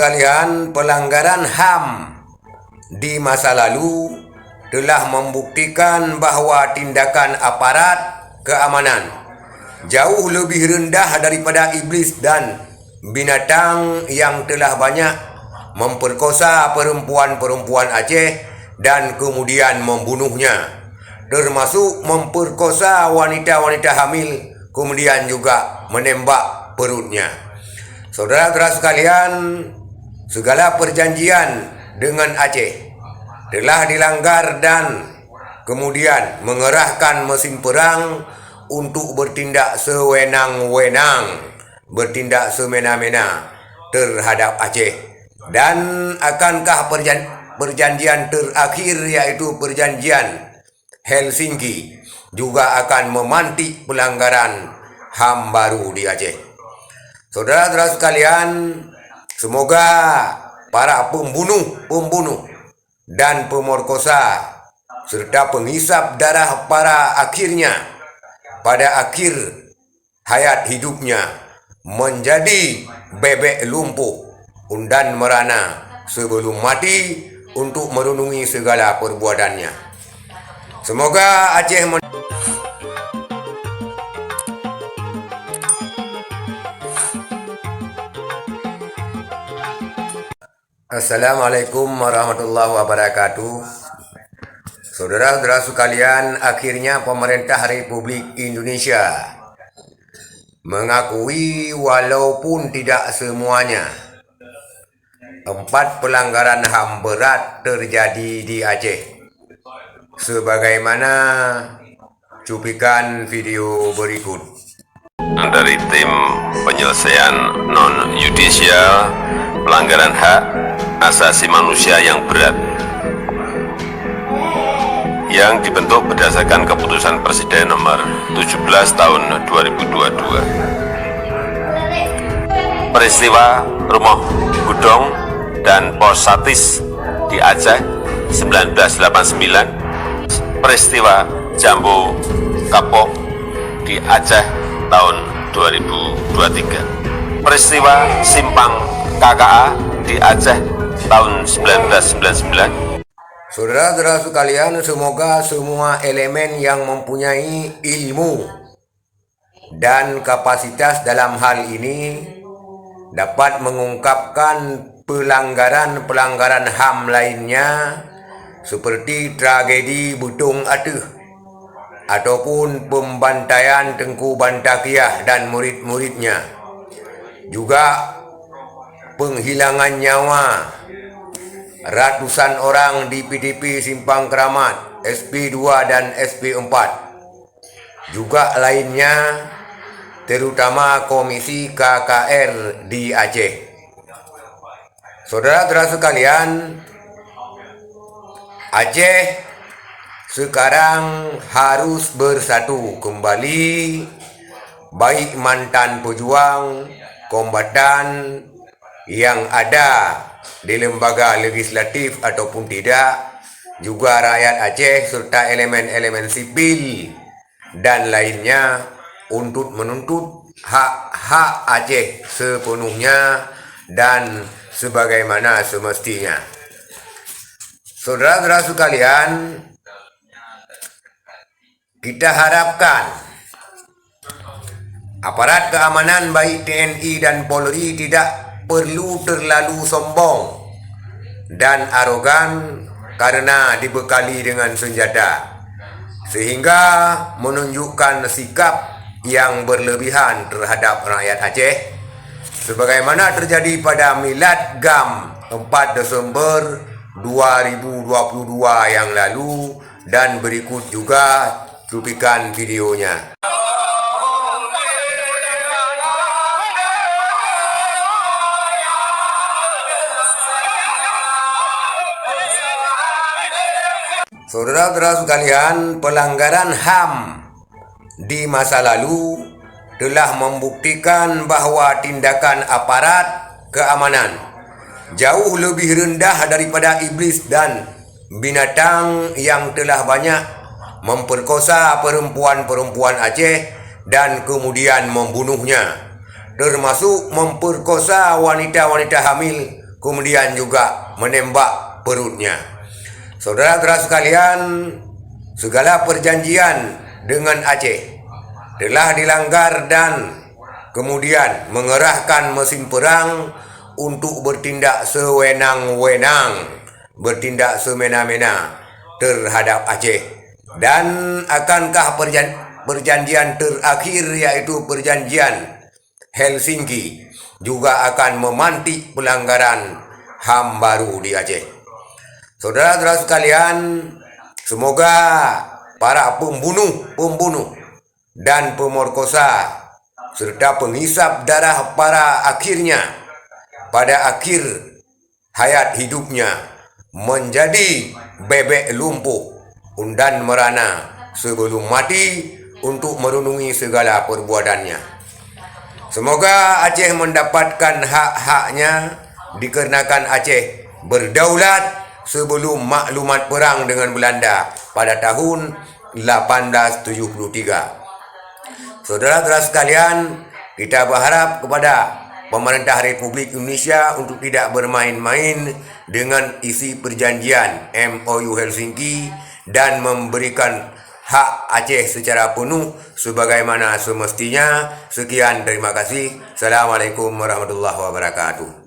sekalian, pelanggaran HAM di masa lalu telah membuktikan bahwa tindakan aparat keamanan jauh lebih rendah daripada iblis dan binatang yang telah banyak memperkosa perempuan-perempuan Aceh dan kemudian membunuhnya, termasuk memperkosa wanita-wanita hamil kemudian juga menembak perutnya. Saudara-saudara sekalian, segala perjanjian dengan Aceh telah dilanggar dan kemudian mengerahkan mesin perang untuk bertindak sewenang-wenang, bertindak semena-mena terhadap Aceh. Dan akankah perjanjian terakhir, yaitu perjanjian Helsinki, juga akan memantik pelanggaran HAM baru di Aceh. Saudara-saudara sekalian, semoga para pembunuh dan pemerkosa serta penghisap darah pada akhir hayat hidupnya menjadi bebek lumpuh dan merana sebelum mati untuk merenungi segala perbuatannya. Semoga Aceh Assalamualaikum warahmatullahi wabarakatuh. Saudara-saudara sekalian, akhirnya pemerintah Republik Indonesia mengakui walaupun tidak semuanya 4 pelanggaran HAM berat terjadi di Aceh. Sebagaimana cuplikan video berikut. Dari tim penyelesaian non-yudisial pelanggaran hak asasi manusia yang berat yang dibentuk berdasarkan keputusan Presiden nomor 17 tahun 2022. Peristiwa Rumah Gudong dan Pos Satis di Aceh 1989, peristiwa Jambu Kapok di Aceh tahun 2023, peristiwa Simpang KKA di Aceh tahun 1999. Saudara-saudara sekalian, semoga semua elemen yang mempunyai ilmu dan kapasitas dalam hal ini dapat mengungkapkan pelanggaran-pelanggaran HAM lainnya seperti tragedi Butung Atuh ataupun pembantaian Tengku Bantakiah dan murid-muridnya, juga penghilangan nyawa ratusan orang di PDP Simpang Keramat, SP2 dan SP4, juga lainnya terutama Komisi KKR di Aceh. Saudara-saudara sekalian, Aceh sekarang harus bersatu kembali, baik mantan pejuang, kombatan yang ada di lembaga legislatif ataupun tidak, juga rakyat Aceh serta elemen-elemen sipil dan lainnya untuk menuntut hak-hak Aceh sepenuhnya dan sebagaimana semestinya. Saudara-saudara sekalian, kita harapkan aparat keamanan baik TNI dan Polri tidak perlu terlalu sombong dan arogan karena dibekali dengan senjata, sehingga menunjukkan sikap yang berlebihan terhadap rakyat Aceh, sebagaimana terjadi pada Milad GAM 4 Desember 2022 yang lalu, dan berikut juga cuplikan videonya. Saudara-saudara sekalian, pelanggaran HAM di masa lalu telah membuktikan bahwa tindakan aparat keamanan jauh lebih rendah daripada iblis dan binatang yang telah banyak memperkosa perempuan-perempuan Aceh dan kemudian membunuhnya, termasuk memperkosa wanita-wanita hamil kemudian juga menembak perutnya. Saudara-saudara sekalian, segala perjanjian dengan Aceh telah dilanggar dan kemudian mengerahkan mesin perang untuk bertindak sewenang-wenang, bertindak semena-mena terhadap Aceh. Dan akankah perjanjian terakhir yaitu perjanjian Helsinki juga akan memantik pelanggaran HAM baru di Aceh. Saudara-saudara sekalian, semoga para pembunuh dan pemerkosa serta penghisap darah pada akhir hayat hidupnya menjadi bebek lumpuh dan merana sebelum mati untuk merenungi segala perbuatannya. Semoga Aceh mendapatkan hak-haknya dikarenakan Aceh berdaulat sebelum maklumat perang dengan Belanda pada tahun 1873. Saudara-saudara sekalian, kita berharap kepada pemerintah Republik Indonesia untuk tidak bermain-main dengan isi perjanjian MOU Helsinki dan memberikan hak Aceh secara penuh sebagaimana semestinya. Sekian, terima kasih. Assalamualaikum warahmatullahi wabarakatuh.